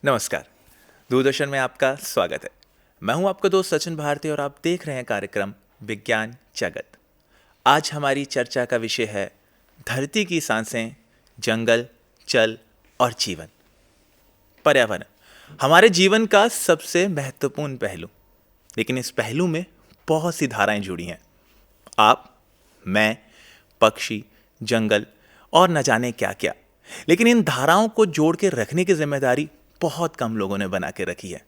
नमस्कार। दूरदर्शन में आपका स्वागत है। मैं हूं आपका दोस्त सचिन भारती और आप देख रहे हैं कार्यक्रम विज्ञान जगत। आज हमारी चर्चा का विषय है धरती की सांसें, जंगल, जल और जीवन। पर्यावरण हमारे जीवन का सबसे महत्वपूर्ण पहलू, लेकिन इस पहलू में बहुत सी धाराएं जुड़ी हैं। आप, मैं, पक्षी, जंगल और न जाने क्या क्या। लेकिन इन धाराओं को जोड़ के रखने की जिम्मेदारी बहुत कम लोगों ने बना के रखी है।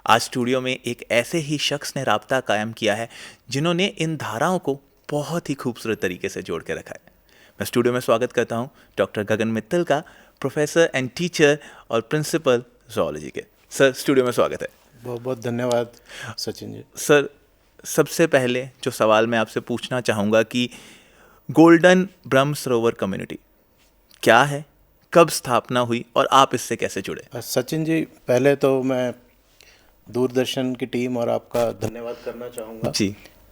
आज स्टूडियो में एक ऐसे ही शख्स ने राब्ता कायम किया है जिन्होंने इन धाराओं को बहुत ही खूबसूरत तरीके से जोड़ के रखा है। मैं स्टूडियो में स्वागत करता हूं डॉक्टर गगन मित्तल का, प्रोफेसर एंड टीचर और प्रिंसिपल जूलॉजी के। सर, स्टूडियो में स्वागत है। बहुत बहुत धन्यवाद सचिन जी। सर, सबसे पहले जो सवाल मैं आपसे पूछना चाहूँगा कि गोल्डन ब्रह्म सरोवर कम्युनिटी क्या है, कब स्थापना हुई और आप इससे कैसे जुड़े? सचिन जी, पहले तो मैं दूरदर्शन की टीम और आपका धन्यवाद करना चाहूँगा जी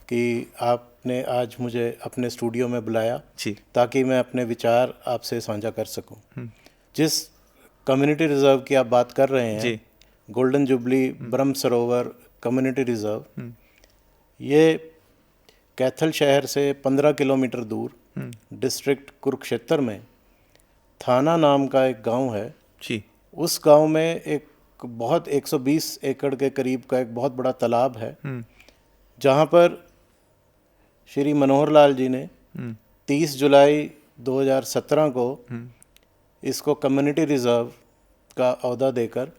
कि आपने आज मुझे अपने स्टूडियो में बुलाया जी ताकि मैं अपने विचार आपसे साझा कर सकूं। जिस कम्युनिटी रिजर्व की आप बात कर रहे हैं, जी गोल्डन जुबली ब्रह्म सरोवर कम्युनिटी रिजर्व, ये कैथल शहर से 15 किलोमीटर दूर डिस्ट्रिक्ट कुरुक्षेत्र में थाना नाम का एक गांव है। जी उस गांव में एक बहुत 120 एकड़ के करीब का एक बहुत बड़ा तालाब है, जहां पर श्री मनोहर लाल जी ने 30 जुलाई 2017 को इसको कम्युनिटी रिजर्व का ओहदा देकर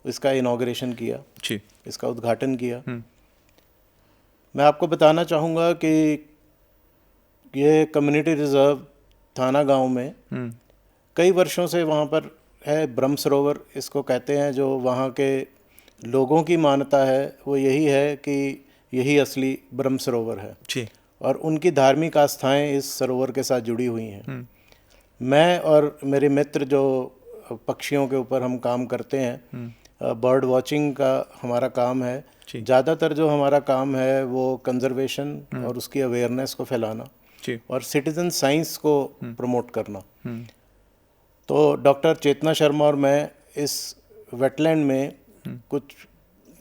इसका इनॉग्रेशन किया, जी इसका उद्घाटन किया। मैं आपको बताना चाहूँगा कि ये कम्युनिटी रिजर्व थाना गांव में कई वर्षों से वहाँ पर है। ब्रह्म सरोवर इसको कहते हैं। जो वहाँ के लोगों की मान्यता है वो यही है कि यही असली ब्रह्म सरोवर है जी और उनकी धार्मिक आस्थाएं इस सरोवर के साथ जुड़ी हुई हैं। मैं और मेरे मित्र जो पक्षियों के ऊपर हम काम करते हैं, बर्ड वॉचिंग का हमारा काम है। ज़्यादातर जो हमारा काम है वो कंजर्वेशन और उसकी अवेयरनेस को फैलाना और सिटीजन साइंस को प्रमोट करना। तो डॉक्टर चेतना शर्मा और मैं इस वेटलैंड में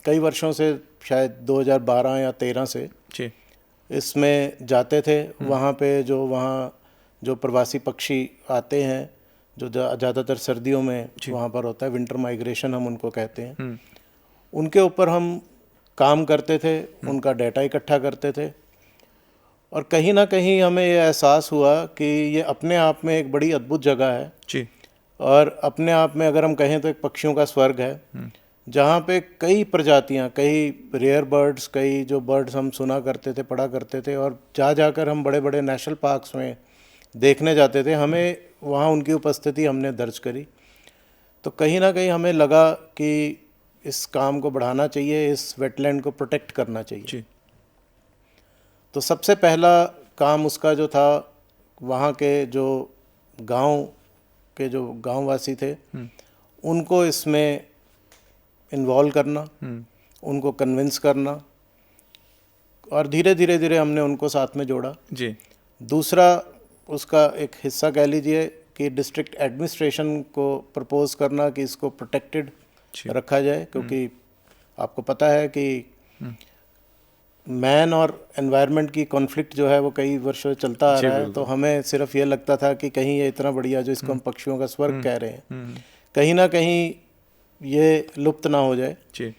कई वर्षों से, शायद 2012 या 13 से जी इसमें जाते थे। वहाँ पे जो प्रवासी पक्षी आते हैं, जो ज़्यादातर सर्दियों में वहाँ पर होता है, विंटर माइग्रेशन हम उनको कहते हैं, उनके ऊपर हम काम करते थे, उनका डाटा इकट्ठा करते थे। और कहीं ना कहीं हमें ये एहसास हुआ कि ये अपने आप में एक बड़ी अद्भुत जगह है जी और अपने आप में अगर हम कहें तो एक पक्षियों का स्वर्ग है, जहाँ पे कई प्रजातियाँ, कई रेयर बर्ड्स, कई जो बर्ड्स हम सुना करते थे, पढ़ा करते थे और जाकर हम बड़े बड़े नेशनल पार्क्स में देखने जाते थे, हमें वहाँ उनकी उपस्थिति हमने दर्ज करी। तो कहीं ना कहीं हमें लगा कि इस काम को बढ़ाना चाहिए, इस वेटलैंड को प्रोटेक्ट करना चाहिए। जी तो सबसे पहला काम उसका जो था, वहाँ के जो गांववासी थे उनको इसमें इन्वॉल्व करना, उनको कन्विंस करना और धीरे धीरे हमने उनको साथ में जोड़ा। जी दूसरा उसका एक हिस्सा कह लीजिए कि डिस्ट्रिक्ट एडमिनिस्ट्रेशन को प्रपोज करना कि इसको प्रोटेक्टेड रखा जाए, क्योंकि आपको पता है कि मैन और एनवायरनमेंट की कॉन्फ्लिक्ट जो है वो कई वर्षों से चलता आ रहा है। तो हमें सिर्फ ये लगता था कि कहीं ये इतना बढ़िया जो इसको हम पक्षियों का स्वर्ग कह रहे हैं, कहीं ना कहीं ये लुप्त ना हो जाए। जी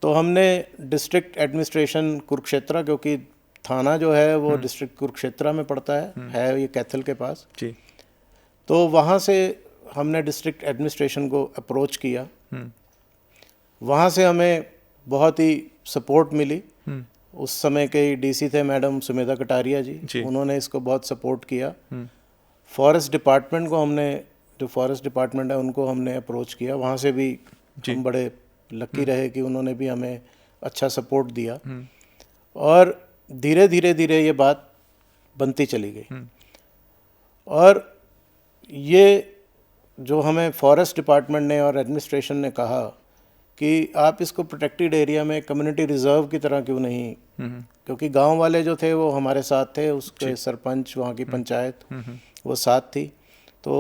तो हमने डिस्ट्रिक्ट एडमिनिस्ट्रेशन कुरुक्षेत्र, क्योंकि थाना जो है वो डिस्ट्रिक्ट कुरुक्षेत्र में पड़ता है ये कैथल के पास। जी तो वहाँ से हमने डिस्ट्रिक्ट एडमिनिस्ट्रेशन को अप्रोच किया। वहाँ से हमें बहुत ही सपोर्ट मिली। उस समय के डीसी थे मैडम सुमेधा कटारिया जी, उन्होंने इसको बहुत सपोर्ट किया। फॉरेस्ट डिपार्टमेंट को हमने, जो फॉरेस्ट डिपार्टमेंट है उनको हमने अप्रोच किया, वहाँ से भी हम बड़े लकी रहे कि उन्होंने भी हमें अच्छा सपोर्ट दिया और धीरे धीरे ये बात बनती चली गई। और ये जो हमें फॉरेस्ट डिपार्टमेंट ने और एडमिनिस्ट्रेशन ने कहा कि आप इसको प्रोटेक्टेड एरिया में कम्युनिटी रिजर्व की तरह क्यों नहीं, क्योंकि गांव वाले जो थे वो हमारे साथ थे, उसके सरपंच, वहाँ की पंचायत वो साथ थी। तो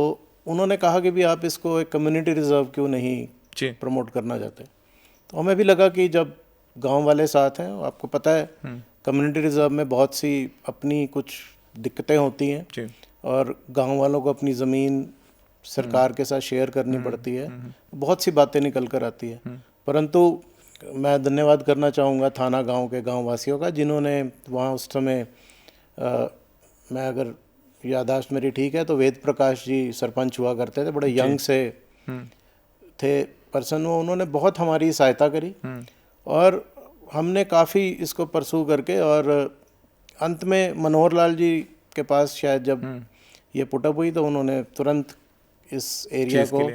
उन्होंने कहा कि भी आप इसको एक कम्युनिटी रिजर्व क्यों नहीं जी। प्रमोट करना चाहते। तो हमें भी लगा कि जब गांव वाले साथ हैं, आपको पता है कम्युनिटी रिजर्व में बहुत सी अपनी कुछ दिक्कतें होती हैं जी। और गांव वालों को अपनी ज़मीन सरकार के साथ शेयर करनी पड़ती है, बहुत सी बातें निकल कर आती है। परंतु मैं धन्यवाद करना चाहूँगा थाना गांव के गांव वासियों का, जिन्होंने वहाँ उस समय मैं अगर याददाश्त मेरी ठीक है तो वेद प्रकाश जी सरपंच हुआ करते थे, बड़े यंग से थे पर्सन, वो उन्होंने बहुत हमारी सहायता करी और हमने काफ़ी इसको परसू करके, और अंत में मनोहर लाल जी के पास शायद जब ये पुटअप हुई तो उन्होंने तुरंत इस एरिया को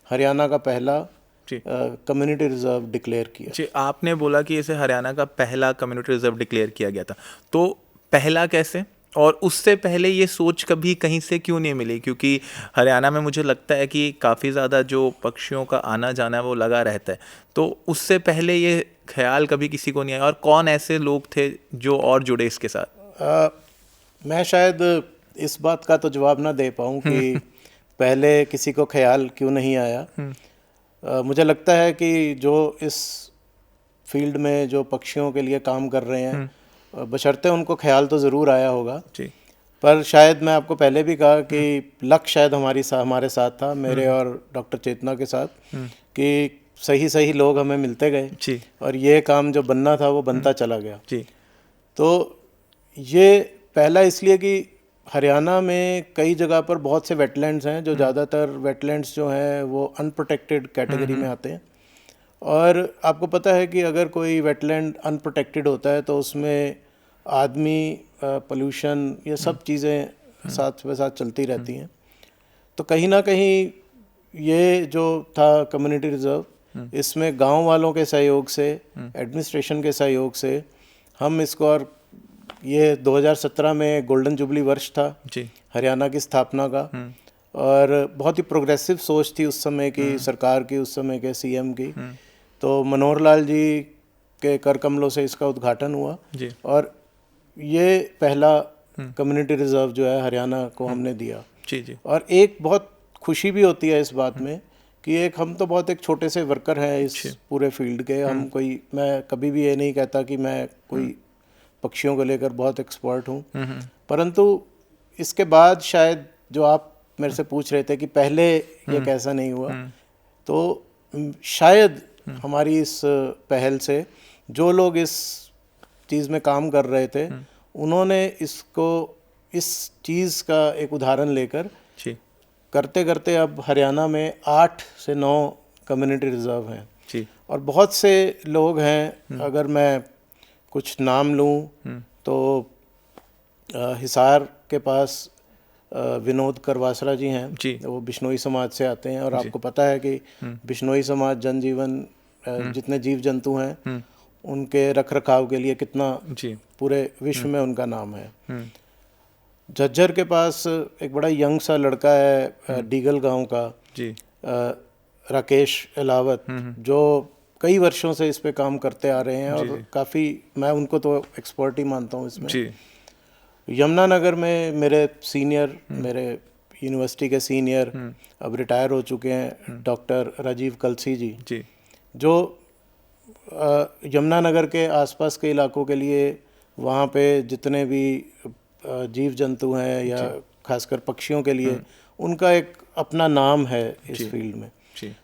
हरियाणा का पहला कम्युनिटी रिजर्व डिक्लेयर किया। जी, आपने बोला कि इसे हरियाणा का पहला कम्युनिटी रिजर्व डिक्लेयर किया गया था, तो पहला कैसे, और उससे पहले ये सोच कभी कहीं से क्यों नहीं मिली? क्योंकि हरियाणा में मुझे लगता है कि काफ़ी ज़्यादा जो पक्षियों का आना जाना है वो लगा रहता है, तो उससे पहले ये ख्याल कभी किसी को नहीं आया? और कौन ऐसे लोग थे जो और जुड़े इसके साथ? मैं शायद इस बात का तो जवाब ना दे पाऊँ कि पहले किसी को ख्याल क्यों नहीं आया। मुझे लगता है कि जो इस फील्ड में जो पक्षियों के लिए काम कर रहे हैं, बशर्ते उनको ख्याल तो ज़रूर आया होगा जी। पर शायद मैं आपको पहले भी कहा कि लक शायद हमारे साथ था, मेरे और डॉक्टर चेतना के साथ, कि सही लोग हमें मिलते गए जी। और ये काम जो बनना था वो बनता चला गया जी। तो ये पहला इसलिए कि हरियाणा में कई जगह पर बहुत से वेटलैंड्स हैं, जो ज़्यादातर वेटलैंड्स जो हैं वो अनप्रोटेक्टेड कैटेगरी में आते हैं, और आपको पता है कि अगर कोई वेटलैंड अनप्रोटेक्टेड होता है तो उसमें आदमी, पोल्यूशन, ये सब चीज़ें साथ में साथ चलती रहती हैं। तो कहीं ना कहीं ये जो था कम्युनिटी रिजर्व, इसमें गांव वालों के सहयोग से, एडमिनिस्ट्रेशन के सहयोग से हम इसको, और ये 2017 में गोल्डन जुबली वर्ष था जी। हरियाणा की स्थापना का, और बहुत ही प्रोग्रेसिव सोच थी उस समय की सरकार की, उस समय के सीएम की। तो मनोहर लाल जी के कर कमलों से इसका उद्घाटन हुआ जी। और ये पहला कम्युनिटी रिजर्व जो है हरियाणा को हमने दिया। जी। जी। और एक बहुत खुशी भी होती है इस बात में कि हम तो बहुत एक छोटे से वर्कर हैं इस पूरे फील्ड के। मैं कभी भी ये नहीं कहता कि मैं कोई पक्षियों को लेकर बहुत एक्सपर्ट हूँ, परंतु इसके बाद शायद जो आप मेरे से पूछ रहे थे कि पहले ये कैसा नहीं हुआ, तो शायद हमारी इस पहल से जो लोग इस चीज़ में काम कर रहे थे, उन्होंने इसको, इस चीज़ का एक उदाहरण लेकर करते करते अब हरियाणा में 8 से 9 कम्युनिटी रिजर्व हैं जी। और बहुत से लोग हैं। अगर मैं कुछ नाम लूँ तो हिसार के पास विनोद करवासरा जी हैं जी। वो बिश्नोई समाज से आते हैं, और आपको पता है कि बिश्नोई समाज जनजीवन, जितने जीव जंतु हैं उनके रख रखाव के लिए कितना पूरे विश्व में उनका नाम है। झज्जर के पास एक बड़ा यंग सा लड़का है डीगल गांव का जी, राकेश अलावत, जो कई वर्षों से इस पे काम करते आ रहे हैं और काफ़ी, मैं उनको तो एक्सपर्ट ही मानता हूँ इसमें। यमुनानगर में मेरे सीनियर, मेरे यूनिवर्सिटी के सीनियर अब रिटायर हो चुके हैं, डॉक्टर राजीव कलसी जी, जो यमुनानगर के आसपास के इलाकों के लिए वहाँ पे जितने भी जीव जंतु हैं या खासकर पक्षियों के लिए उनका एक अपना नाम है इस फील्ड में।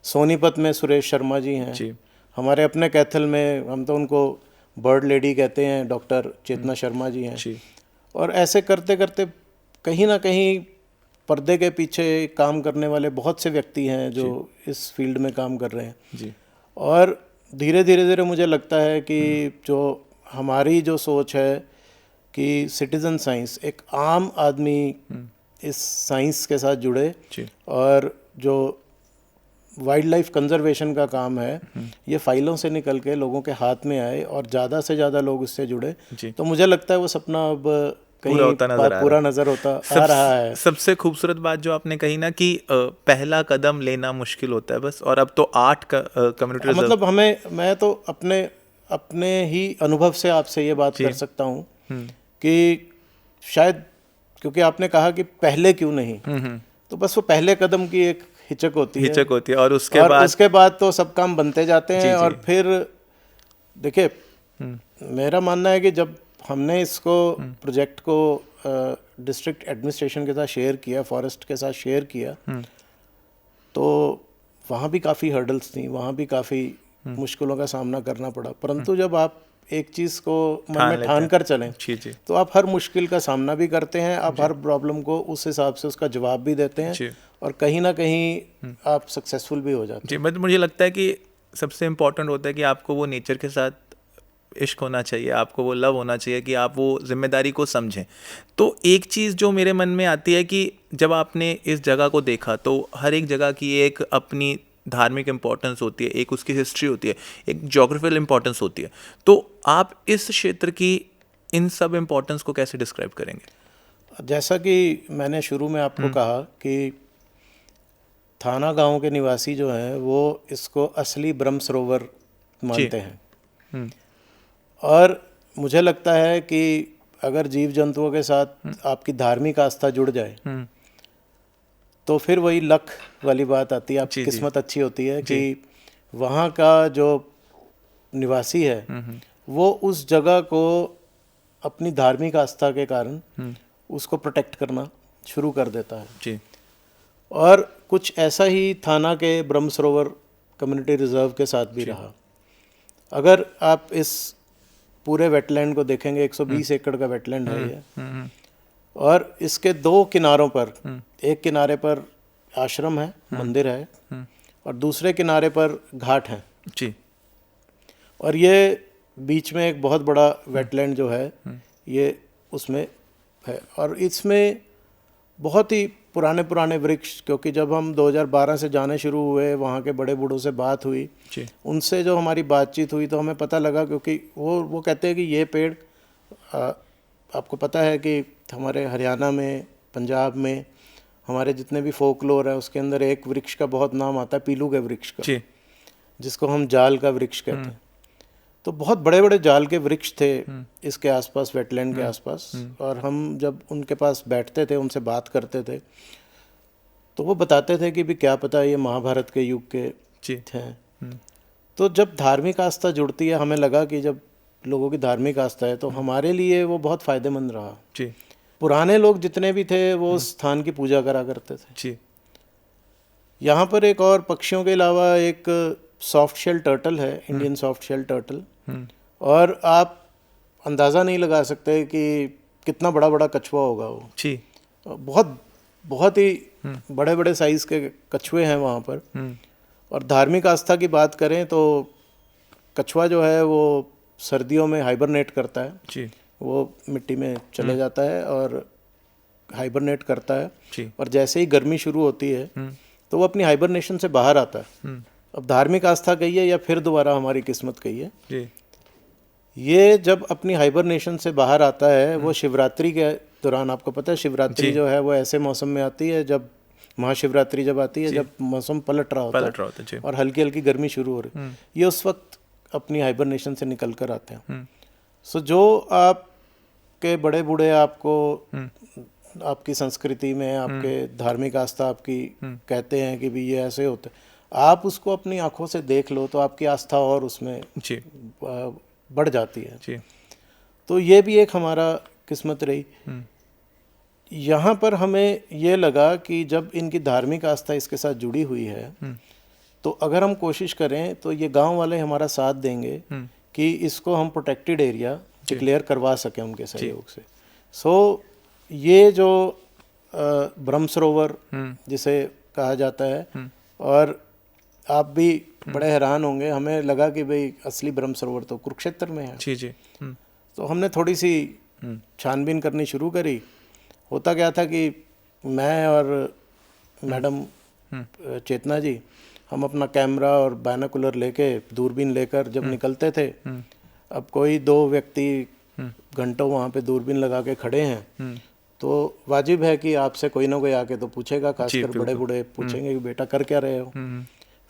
सोनीपत में सुरेश शर्मा जी हैं, हमारे अपने कैथल में हम तो उनको बर्ड लेडी कहते हैं, डॉक्टर चेतना शर्मा जी हैं। और ऐसे करते करते कहीं ना कहीं पर्दे के पीछे काम करने वाले बहुत से व्यक्ति हैं जो इस फील्ड में काम कर रहे हैं। और धीरे धीरे मुझे लगता है कि जो हमारी जो सोच है कि सिटीजन साइंस, एक आम आदमी इस साइंस के साथ जुड़े और जो वाइल्ड लाइफ कंजर्वेशन का काम है ये फाइलों से निकल के लोगों के हाथ में आए और ज़्यादा से ज़्यादा लोग इससे जुड़े, तो मुझे लगता है वो सपना अब कहीं पूरा नज़र आ रहा है। सबसे खूबसूरत बात जो आपने कही ना कि पहला कदम लेना मुश्किल होता है बस, और अब तो 8 कम्युनिटी रिजर्व, मतलब मैं तो अपने ही अनुभव से आपसे ये बात कर सकता हूँ कि शायद, क्योंकि आपने कहा कि पहले क्यों नहीं, तो बस वो पहले कदम की एक हिचक होती है। हिचक होती है, और उसके बाद तो सब काम बनते जाते हैं। और फिर देखिए, मेरा मानना है कि जब हमने इसको प्रोजेक्ट को डिस्ट्रिक्ट एडमिनिस्ट्रेशन के साथ शेयर किया, फॉरेस्ट के साथ शेयर किया, तो वहाँ भी काफ़ी हर्डल्स थी, वहाँ भी काफ़ी मुश्किलों का सामना करना पड़ा। परंतु जब आप एक चीज़ को मन में ठान कर चलें, तो आप हर मुश्किल का सामना भी करते हैं, आप हर प्रॉब्लम को उस हिसाब से उसका जवाब भी देते हैं, और कहीं ना कहीं आप सक्सेसफुल भी हो जाते हैं। मुझे लगता है कि सबसे इम्पोर्टेंट होता है कि आपको वो नेचर के साथ इश्क होना चाहिए, आपको वो लव होना चाहिए कि आप वो जिम्मेदारी को समझें। तो एक चीज़ जो मेरे मन में आती है कि जब आपने इस जगह को देखा, तो हर एक जगह की एक अपनी धार्मिक इम्पोर्टेंस होती है, एक उसकी हिस्ट्री होती है, एक ज्योग्राफिकल इम्पोर्टेंस होती है। तो आप इस क्षेत्र की इन सब इम्पोर्टेंस को कैसे डिस्क्राइब करेंगे? जैसा कि मैंने शुरू में आपको कहा कि थाना गांव के निवासी जो हैं वो इसको असली ब्रह्म सरोवर मानते हैं, और मुझे लगता है कि अगर जीव जंतुओं के साथ आपकी धार्मिक आस्था जुड़ जाए, तो फिर वही लक वाली बात आती है, आपकी किस्मत अच्छी होती है कि वहाँ का जो निवासी है वो उस जगह को अपनी धार्मिक आस्था के कारण उसको प्रोटेक्ट करना शुरू कर देता है जी। और कुछ ऐसा ही थाना के ब्रह्म सरोवर कम्युनिटी रिजर्व के साथ भी रहा। अगर आप इस पूरे वेटलैंड को देखेंगे, 120 एकड़ का वेटलैंड है ये, और इसके दो किनारों पर, एक किनारे पर आश्रम है, मंदिर है, और दूसरे किनारे पर घाट है जी। और ये बीच में एक बहुत बड़ा वेटलैंड जो है ये उसमें है। और इसमें बहुत ही पुराने पुराने वृक्ष, क्योंकि जब हम 2012 से जाने शुरू हुए, वहाँ के बड़े बूढ़ों से बात हुई, उनसे जो हमारी बातचीत हुई, तो हमें पता लगा, क्योंकि वो कहते हैं कि ये पेड़, आपको पता है कि हमारे हरियाणा में, पंजाब में हमारे जितने भी फोकलोर है उसके अंदर एक वृक्ष का बहुत नाम आता है, पीलू के वृक्ष का, जिसको हम जाल का वृक्ष कहते हैं। तो बहुत बड़े बड़े जाल के वृक्ष थे इसके आसपास, वेटलैंड के आसपास, और हम जब उनके पास बैठते थे, उनसे बात करते थे, तो वो बताते थे कि भी क्या पता ये महाभारत के युग के हैं। तो जब धार्मिक आस्था जुड़ती है, हमें लगा कि जब लोगों की धार्मिक आस्था है तो हमारे लिए वो बहुत फ़ायदेमंद रहा जी। पुराने लोग जितने भी थे वो स्थान की पूजा करा करते थे जी। यहाँ पर एक और पक्षियों के अलावा एक सॉफ्ट शेल टर्टल है, इंडियन सॉफ्ट शेल टर्टल, और आप अंदाज़ा नहीं लगा सकते कि कितना बड़ा बड़ा कछुआ होगा वो जी। बहुत बहुत ही बड़े बड़े साइज़ के कछुए हैं वहाँ पर। और धार्मिक आस्था की बात करें तो कछुआ जो है वो सर्दियों में हाइबरनेट करता है जी। वो मिट्टी में चले जाता है और हाइबरनेट करता है जी। और जैसे ही गर्मी शुरू होती है तो वो अपनी हाइबरनेशन से बाहर आता है। अब धार्मिक आस्था कहिए या फिर दोबारा हमारी किस्मत कहिए जी। ये जब अपनी हाइबरनेशन से बाहर आता है वो शिवरात्रि के दौरान, आपको पता है शिवरात्रि जो है वो ऐसे मौसम में आती है, जब महाशिवरात्रि जब आती है, जब मौसम पलट रहा होता है और हल्की हल्की गर्मी शुरू हो रही, ये उस वक्त अपनी हाइबरनेशन से निकल कर आते हैं। सो जो आपके बड़े बूढ़े आपको आपकी संस्कृति में, आपके धार्मिक आस्था आपकी कहते हैं कि भी ये ऐसे होते, आप उसको अपनी आंखों से देख लो तो आपकी आस्था और उसमें बढ़ जाती है जी। तो ये भी एक हमारा किस्मत रही। यहाँ पर हमें ये लगा कि जब इनकी धार्मिक आस्था इसके साथ जुड़ी हुई है तो अगर हम कोशिश करें तो ये गांव वाले हमारा साथ देंगे कि इसको हम प्रोटेक्टेड एरिया डिक्लेयर करवा सकें उनके सहयोग से। सो ये जो ब्रह्म सरोवर जिसे कहा जाता है, और आप भी बड़े हैरान होंगे, हमें लगा कि भाई असली ब्रह्म सरोवर तो कुरुक्षेत्र में है जी जी। तो हमने थोड़ी सी छानबीन करनी शुरू करी। होता क्या था कि मैं और मैडम चेतना जी, हम अपना कैमरा और बायनोकुलर लेके, दूरबीन लेकर जब निकलते थे, अब कोई दो व्यक्ति घंटों वहाँ पे दूरबीन लगा के खड़े हैं तो वाजिब है कि आपसे कोई ना कोई आके तो पूछेगा, खासकर बड़े बूढ़े पूछेंगे कि बेटा कर क्या रहे हो।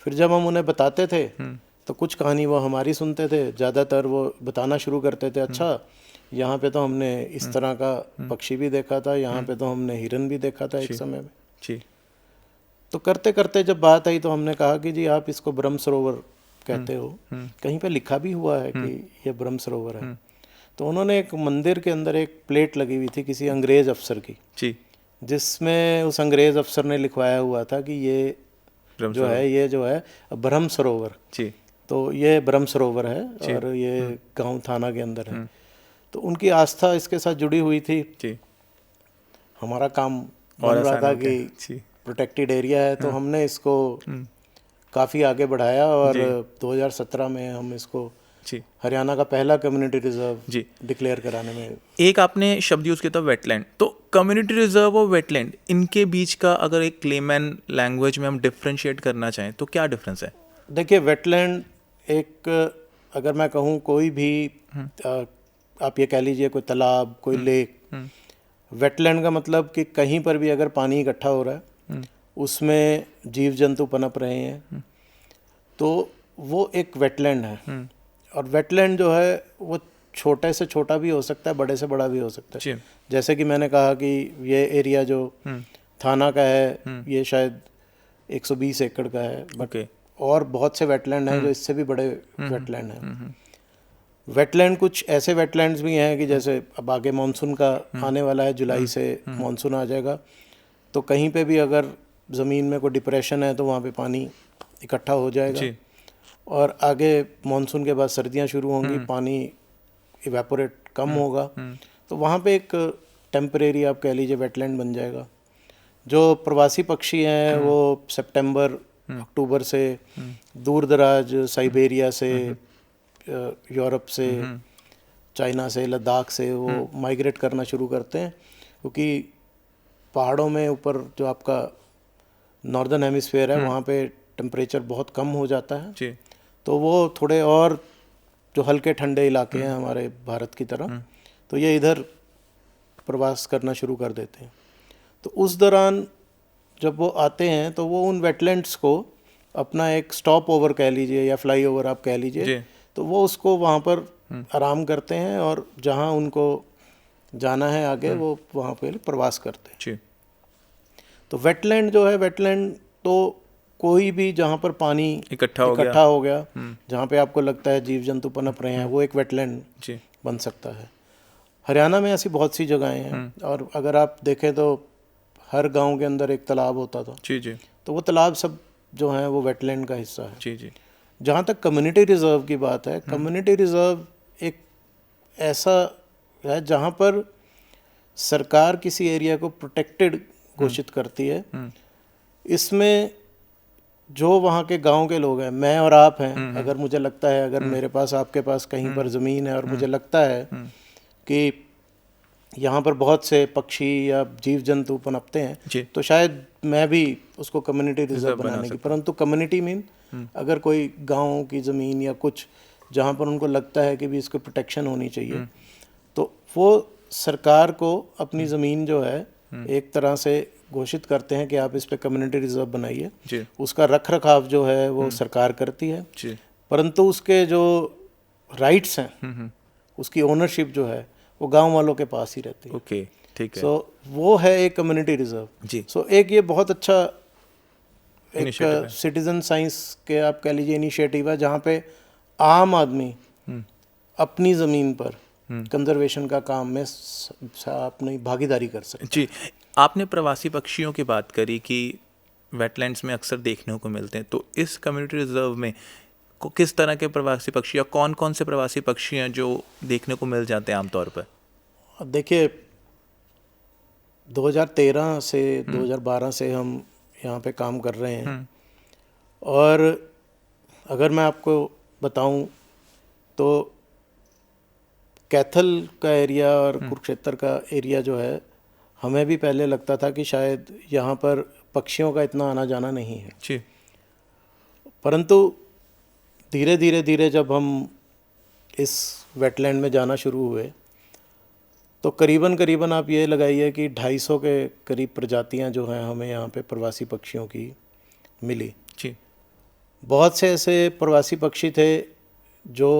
फिर जब हम उन्हें बताते थे तो कुछ कहानी वो हमारी सुनते थे, ज़्यादातर वो बताना शुरू करते थे, अच्छा यहाँ पे तो हमने इस तरह का पक्षी भी देखा था, यहाँ पे तो हमने हिरन भी देखा था एक समय में जी। तो करते करते जब बात आई तो हमने कहा कि जी आप इसको ब्रह्म सरोवर कहते हो, कहीं पे लिखा भी हुआ है कि ये ब्रह्म सरोवर है। तो उन्होंने एक मंदिर के अंदर एक प्लेट लगी हुई थी किसी अंग्रेज अफसर की, जी, जिसमें उस अंग्रेज अफसर ने लिखवाया हुआ था कि ये जो है ब्रह्म सरोवर, जी, तो ये ब्रह्म सरोवर है और ये गांव थाना के अंदर है। तो उनकी आस्था इसके साथ जुड़ी हुई थी। जी, हमारा काम और बन रहा आसान था हो गया। कि जी, प्रोटेक्टेड एरिया है, तो हमने इसको काफ़ी आगे बढ़ाया और 2017 में हम इसको जी, हरियाणा का पहला कम्युनिटी रिजर्व जी। डिक्लेयर कराने में। एक आपने शब्द यूज़ किया था वेटलैंड, तो कम्युनिटी रिजर्व और वेटलैंड इनके बीच का अगर एक लेमैन लैंग्वेज में हम डिफ्रेंशिएट करना चाहें तो क्या डिफरेंस है? देखिए, वेटलैंड एक, अगर मैं कहूँ कोई भी आप ये कह लीजिए कोई तालाब, कोई लेक, वेटलैंड का मतलब कि कहीं पर भी अगर पानी इकट्ठा हो रहा है, उसमें जीव जंतु पनप रहे हैं, तो वो एक वेटलैंड है। और वेटलैंड जो है वो छोटे से छोटा भी हो सकता है, बड़े से बड़ा भी हो सकता है। जैसे कि मैंने कहा कि ये एरिया जो थाना का है ये शायद 120 एकड़ का है, बट और बहुत से वेटलैंड हैं जो इससे भी बड़े वेटलैंड हैं। वेटलैंड कुछ ऐसे वेटलैंड्स भी हैं कि जैसे अब आगे मानसून का आने वाला है, जुलाई से मानसून आ जाएगा, तो कहीं पे भी अगर ज़मीन में कोई डिप्रेशन है तो वहाँ पे पानी इकट्ठा हो जाएगा, और आगे मानसून के बाद सर्दियाँ शुरू होंगी, पानी इवेपोरेट कम होगा, तो वहाँ पे एक टेम्परेरी आप कह लीजिए वेटलैंड बन जाएगा। जो प्रवासी पक्षी हैं वो सितंबर अक्टूबर से दूर दराज साइबेरिया से, यूरोप से, चाइना से, लद्दाख से वो माइग्रेट करना शुरू करते हैं, क्योंकि पहाड़ों में ऊपर जो आपका नॉर्दर्न हेमिस्फीयर है वहाँ पे टेम्परेचर बहुत कम हो जाता है, तो वो थोड़े और जो हल्के ठंडे इलाके हैं हमारे भारत की तरह, तो ये इधर प्रवास करना शुरू कर देते हैं। तो उस दौरान जब वो आते हैं तो वो उन वेटलैंड्स को अपना एक स्टॉप ओवर कह लीजिए या फ्लाई ओवर आप कह लीजिए, तो वो उसको वहाँ पर आराम करते हैं और जहाँ उनको जाना है आगे वो वहाँ पे प्रवास करते हैं। तो वेटलैंड जो है, वेटलैंड तो कोई भी जहाँ पर पानी इकट्ठा हो गया जहाँ पे आपको लगता है जीव जंतु पनप रहे हैं, वो एक वेटलैंड बन सकता है। हरियाणा में ऐसी बहुत सी जगहें हैं, और अगर आप देखें तो हर गांव के अंदर एक तालाब होता था, तो वो तालाब सब जो हैं वो वेटलैंड का हिस्सा है। जहाँ तक कम्युनिटी रिजर्व की बात है, कम्युनिटी रिजर्व एक ऐसा है जहाँ पर सरकार किसी एरिया को प्रोटेक्टेड घोषित करती है। इसमें जो वहाँ के गांव के लोग हैं, मैं और आप हैं, अगर मुझे लगता है, अगर मेरे पास आपके पास कहीं पर ज़मीन है और मुझे लगता है कि यहाँ पर बहुत से पक्षी या जीव जंतु पनपते हैं, तो शायद मैं भी उसको कम्युनिटी रिजर्व बनाने की, परंतु कम्युनिटी मीन अगर कोई गाँव की ज़मीन या कुछ जहाँ पर उनको लगता है कि भी इसको प्रोटेक्शन होनी चाहिए, तो वो सरकार को अपनी ज़मीन जो है एक तरह से घोषित करते हैं कि आप इस पे कम्युनिटी रिजर्व बनाइए। उसका रख रखाव जो है वो सरकार करती है, परंतु उसके जो राइट्स हैं, उसकी ओनरशिप जो है वो गांव वालों के पास ही रहती है। ठीक है। सो वो है एक कम्युनिटी रिजर्व। सो एक ये बहुत अच्छा एक सिटीजन साइंस के आप कह लीजिए इनिशिएटिव है, जहाँ पे आम आदमी अपनी ज़मीन पर कंजर्वेशन का काम में अपनी भागीदारी कर सकते हैं। आपने प्रवासी पक्षियों की बात करी कि वेटलैंड्स में अक्सर देखने को मिलते हैं, तो इस कम्युनिटी रिजर्व में किस तरह के प्रवासी पक्षी या कौन कौन से प्रवासी पक्षी हैं जो देखने को मिल जाते हैं आमतौर पर? देखिए, 2013 से 2012 से हम यहाँ पे काम कर रहे हैं, और अगर मैं आपको बताऊं तो कैथल का एरिया और कुरुक्षेत्र का एरिया जो है, हमें भी पहले लगता था कि शायद यहाँ पर पक्षियों का इतना आना जाना नहीं है, परंतु धीरे धीरे जब हम इस वेटलैंड में जाना शुरू हुए तो करीबन आप ये लगाइए कि 250 के करीब प्रजातियां जो हैं हमें यहाँ पे प्रवासी पक्षियों की मिली। बहुत से ऐसे प्रवासी पक्षी थे जो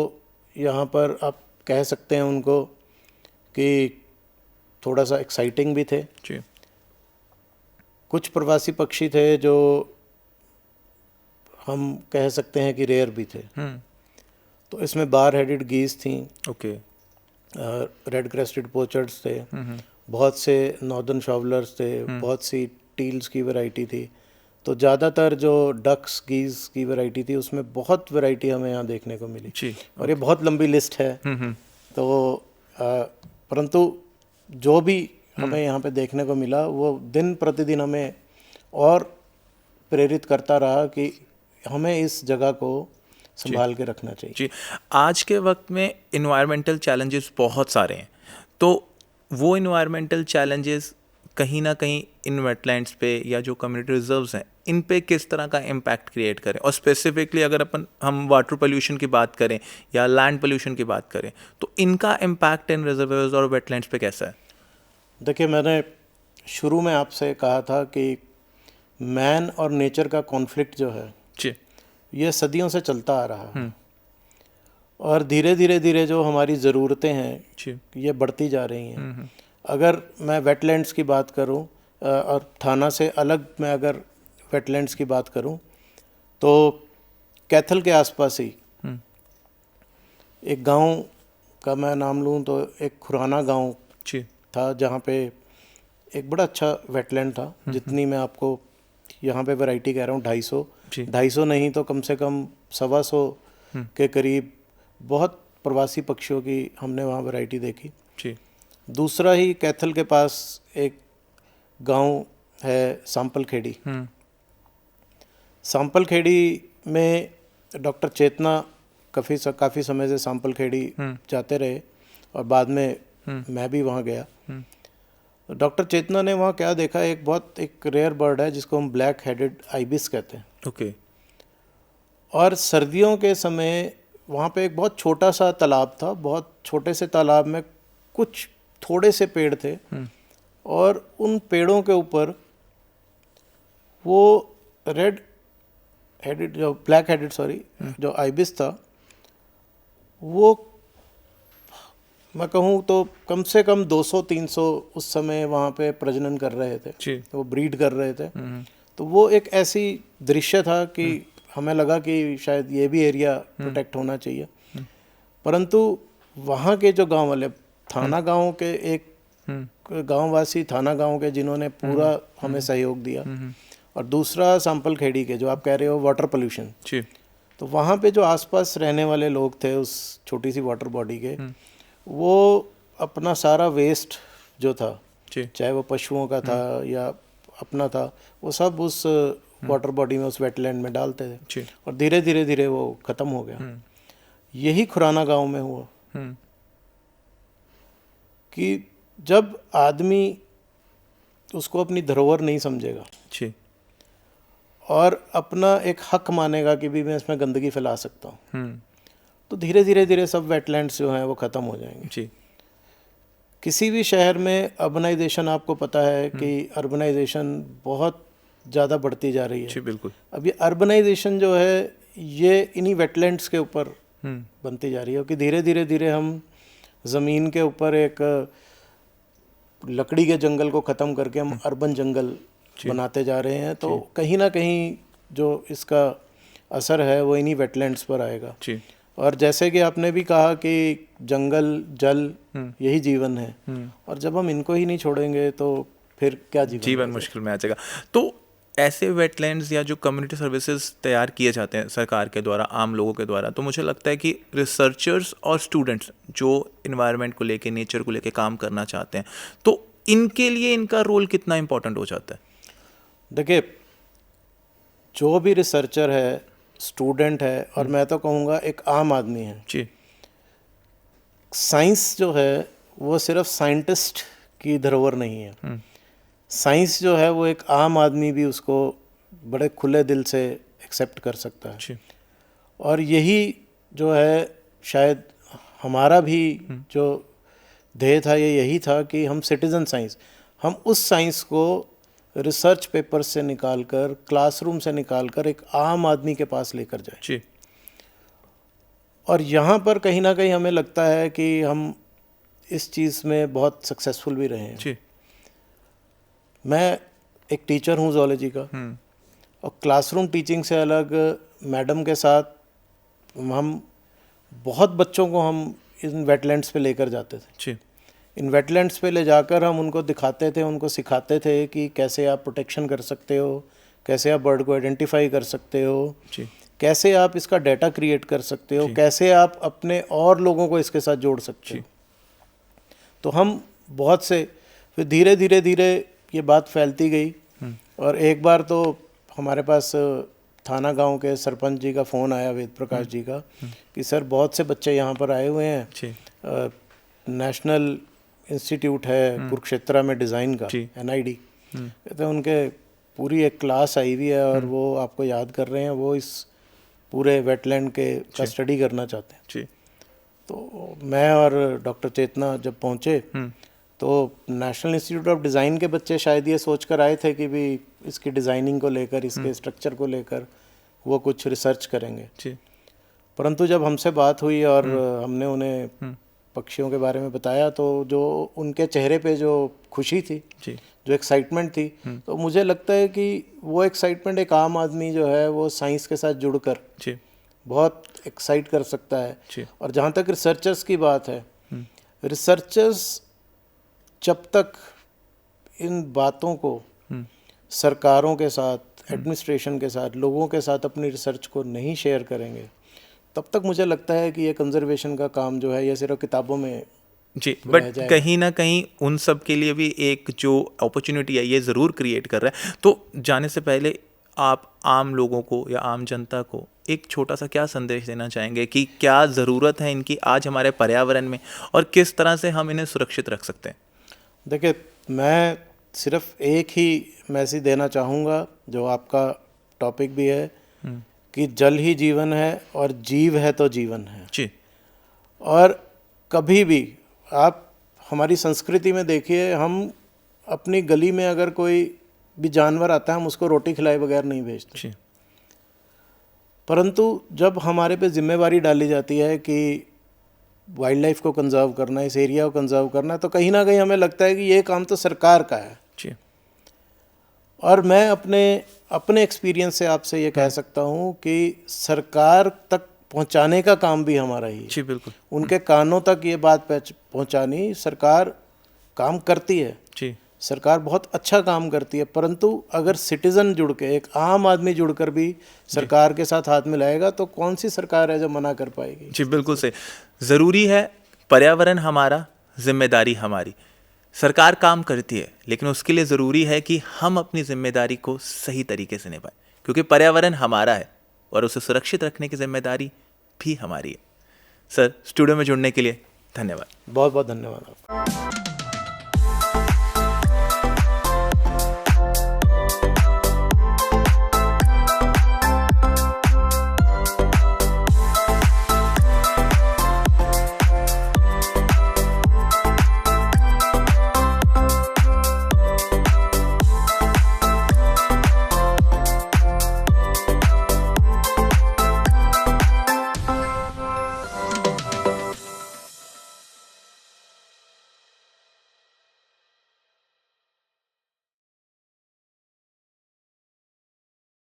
यहाँ पर आप कह सकते हैं उनको कि थोड़ा सा एक्साइटिंग भी थे, कुछ प्रवासी पक्षी थे जो हम कह सकते हैं कि रेयर भी थे। तो इसमें बार हेडेड गीज थी, ओके, रेड क्रेस्टेड पोचर्ड्स थे, बहुत से नॉर्दर्न शॉवलर्स थे, बहुत सी टील्स की वैरायटी थी। तो ज़्यादातर जो डक्स गीज की वैरायटी थी उसमें बहुत वैरायटी हमें यहाँ देखने को मिली। जी, और ये बहुत लंबी लिस्ट है। तो परंतु जो भी हमें यहाँ पे देखने को मिला वो दिन प्रतिदिन हमें और प्रेरित करता रहा कि हमें इस जगह को संभाल के रखना चाहिए। जी। आज के वक्त में इन्वायरमेंटल चैलेंजेस बहुत सारे हैं, तो वो इन्वायरमेंटल चैलेंजेस कहीं ना कहीं इन वेटलैंड्स पे या जो कम्युनिटी रिजर्व्स हैं इन पे किस तरह का इम्पैक्ट क्रिएट करें, और स्पेसिफिकली अगर हम वाटर पोल्यूशन की बात करें या लैंड पोल्यूशन की बात करें तो इनका इम्पैक्ट इन रिजर्वर्स और वेटलैंड्स पे कैसा है? देखिए, मैंने शुरू में आपसे कहा था कि मैन और नेचर का कॉन्फ्लिक्ट जो है जी, ये सदियों से चलता आ रहा है। और धीरे धीरे जो हमारी ज़रूरतें हैं जी, ये बढ़ती जा रही हैं। अगर मैं वेटलैंड्स की बात करूं और थाना से अलग मैं अगर वेटलैंड्स की बात करूं तो कैथल के आसपास ही एक गांव का मैं नाम लूं तो एक खुराना गांव जी, था जहां पे एक बड़ा अच्छा वेटलैंड था। जितनी मैं आपको यहाँ पे वैरायटी कह रहा हूँ 250 नहीं तो कम से कम 125 के करीब बहुत प्रवासी पक्षियों की हमने वहाँ वैरायटी देखी। जी, दूसरा ही कैथल के पास एक गांव है सांपल खेड़ी। सांपल खेड़ी में डॉक्टर चेतना काफ़ी समय से सांपल खेड़ी जाते रहे और बाद में मैं भी वहाँ गया। डॉक्टर चेतना ने वहाँ क्या देखा, एक रेयर बर्ड है जिसको हम ब्लैक हेडेड आइबिस कहते हैं। ओके, और सर्दियों के समय वहाँ पे एक बहुत छोटा सा तालाब था। बहुत छोटे से तालाब में कुछ थोड़े से पेड़ थे और उन पेड़ों के ऊपर वो ब्लैक हेडेड जो आइबिस था वो मैं कहूँ तो कम से कम 200-300 उस समय वहाँ पे प्रजनन कर रहे थे। जी, वो ब्रीड कर रहे थे। तो वो एक ऐसी दृश्य था कि हमें लगा कि शायद ये भी एरिया प्रोटेक्ट होना चाहिए। परंतु वहाँ के जो गांव वाले थाना गांव के एक गांववासी थाना गांव के जिन्होंने पूरा हमें सहयोग दिया, और दूसरा सांपल खेड़ी के जो आप कह रहे हो वाटर पोल्यूशन। जी, तो वहाँ पे जो आसपास रहने वाले लोग थे उस छोटी सी वाटर बॉडी के, वो अपना सारा वेस्ट जो था, चाहे वो पशुओं का था या अपना था, वो सब उस वाटर बॉडी में, उस वेटलैंड में डालते थे और धीरे धीरे वो ख़त्म हो गया। यही खुराना गांव में हुआ कि जब आदमी उसको अपनी धरोहर नहीं समझेगा और अपना एक हक मानेगा कि भी मैं इसमें गंदगी फैला सकता हूँ, तो धीरे धीरे सब वेटलैंड्स जो हैं वो ख़त्म हो जाएंगे। जी, किसी भी शहर में अर्बनाइजेशन, आपको पता है कि अर्बनाइजेशन बहुत ज़्यादा बढ़ती जा रही है। जी, बिल्कुल। अब ये अर्बनाइजेशन जो है ये इन्हीं वेटलैंड्स के ऊपर बनती जा रही है कि धीरे धीरे हम ज़मीन के ऊपर एक लकड़ी के जंगल को ख़त्म करके हम अर्बन जंगल बनाते जा रहे हैं। तो कहीं ना कहीं जो इसका असर है वो इन्हीं वेटलैंड्स पर आएगा। और जैसे कि आपने भी कहा कि जंगल जल यही जीवन है, और जब हम इनको ही नहीं छोड़ेंगे तो फिर क्या जीवन मुश्किल में आ जाएगा। तो ऐसे वेटलैंड्स या जो कम्युनिटी सर्विसेज तैयार किए जाते हैं सरकार के द्वारा, आम लोगों के द्वारा, तो मुझे लगता है कि रिसर्चर्स और स्टूडेंट्स जो इन्वायरमेंट को लेके, नेचर को लेके काम करना चाहते हैं, तो इनके लिए इनका रोल कितना इम्पोर्टेंट हो जाता है? देखिए, जो भी रिसर्चर है, स्टूडेंट है, और मैं तो कहूँगा एक आम आदमी है जी, साइंस जो है वो सिर्फ साइंटिस्ट की धरोहर नहीं है। साइंस जो है वो एक आम आदमी भी उसको बड़े खुले दिल से एक्सेप्ट कर सकता है। और यही जो है शायद हमारा भी जो ध्येय था ये यही था कि हम सिटीजन साइंस, हम उस साइंस को रिसर्च पेपर से निकालकर, क्लासरूम से निकालकर एक आम आदमी के पास लेकर जाए। और यहाँ पर कहीं ना कहीं हमें लगता है कि हम इस चीज़ में बहुत सक्सेसफुल भी रहे हैं। मैं एक टीचर हूँ zoology का, और क्लासरूम टीचिंग से अलग मैडम के साथ हम बहुत बच्चों को हम इन वेटलैंड्स पे लेकर जाते थे। जी इन वेटलैंड्स पे ले जाकर हम उनको दिखाते थे, उनको सिखाते थे कि कैसे आप प्रोटेक्शन कर सकते हो, कैसे आप बर्ड को आइडेंटिफाई कर सकते हो, जी कैसे आप इसका डाटा क्रिएट कर सकते हो, कैसे आप अपने और लोगों को इसके साथ जोड़ सकते हो। तो हम बहुत से फिर धीरे धीरे धीरे ये बात फैलती गई, और एक बार तो हमारे पास थाना गांव के सरपंच जी का फ़ोन आया, वेद प्रकाश जी का, कि सर बहुत से बच्चे यहाँ पर आए हुए हैं, नेशनल इंस्टीट्यूट है कुरुक्षेत्रा में डिज़ाइन का, NID, कहते हैं उनके पूरी एक क्लास आई हुई है और वो आपको याद कर रहे हैं, वो इस पूरे वेटलैंड के का स्टडी करना चाहते हैं। जी तो मैं और डॉक्टर चेतना जब पहुँचे तो नेशनल इंस्टीट्यूट ऑफ डिज़ाइन के बच्चे शायद ये सोच कर आए थे कि भी इसकी डिज़ाइनिंग को लेकर, इसके स्ट्रक्चर को लेकर वो कुछ रिसर्च करेंगे। जी परंतु जब हमसे बात हुई और हमने उन्हें पक्षियों के बारे में बताया, तो जो उनके चेहरे पे जो खुशी थी, जी जो एक्साइटमेंट थी, तो मुझे लगता है कि वो एक्साइटमेंट एक आम आदमी जो है वो साइंस के साथ जुड़कर जी बहुत एक्साइट कर सकता है। जी और जहाँ तक रिसर्चर्स की बात है, रिसर्चर्स जब तक इन बातों को सरकारों के साथ, एडमिनिस्ट्रेशन के साथ, लोगों के साथ अपनी रिसर्च को नहीं शेयर करेंगे, तब तक मुझे लगता है कि ये कंजर्वेशन का काम जो है ये सिर्फ किताबों में जी, बट कहीं ना कहीं उन सब के लिए भी एक जो अपॉर्चुनिटी है ये ज़रूर क्रिएट कर रहा है। तो जाने से पहले आप आम लोगों को या आम जनता को एक छोटा सा क्या संदेश देना चाहेंगे कि क्या ज़रूरत है इनकी आज हमारे पर्यावरण में, और किस तरह से हम इन्हें सुरक्षित रख सकते हैं? देखिए, मैं सिर्फ एक ही मैसेज देना चाहूँगा, जो आपका टॉपिक भी है, कि जल ही जीवन है और जीव है तो जीवन है। जी और कभी भी आप हमारी संस्कृति में देखिए, हम अपनी गली में अगर कोई भी जानवर आता है हम उसको रोटी खिलाए बगैर नहीं भेजते। जी परंतु जब हमारे पे जिम्मेवारी डाली जाती है कि वाइल्ड लाइफ को कंजर्व करना, इस एरिया को कंजर्व करना, तो कहीं ना कहीं हमें लगता है कि ये काम तो सरकार का है। जी और मैं अपने एक्सपीरियंस से आपसे ये कह सकता हूँ कि सरकार तक पहुँचाने का काम भी हमारा ही है। जी बिल्कुल। उनके कानों तक ये बात पहुँचानी, सरकार काम करती है, जी सरकार बहुत अच्छा काम करती है, परंतु अगर सिटीज़न जुड़ के, एक आम आदमी जुड़कर भी सरकार के साथ हाथ मिलाएगा तो कौन सी सरकार है जो मना कर पाएगी? जी बिल्कुल सही। ज़रूरी है, पर्यावरण हमारा, जिम्मेदारी हमारी। सरकार काम करती है लेकिन उसके लिए ज़रूरी है कि हम अपनी जिम्मेदारी को सही तरीके से निभाएं, क्योंकि पर्यावरण हमारा है और उसे सुरक्षित रखने की जिम्मेदारी भी हमारी है। सर, स्टूडियो में जुड़ने के लिए धन्यवाद। बहुत बहुत धन्यवाद आपका।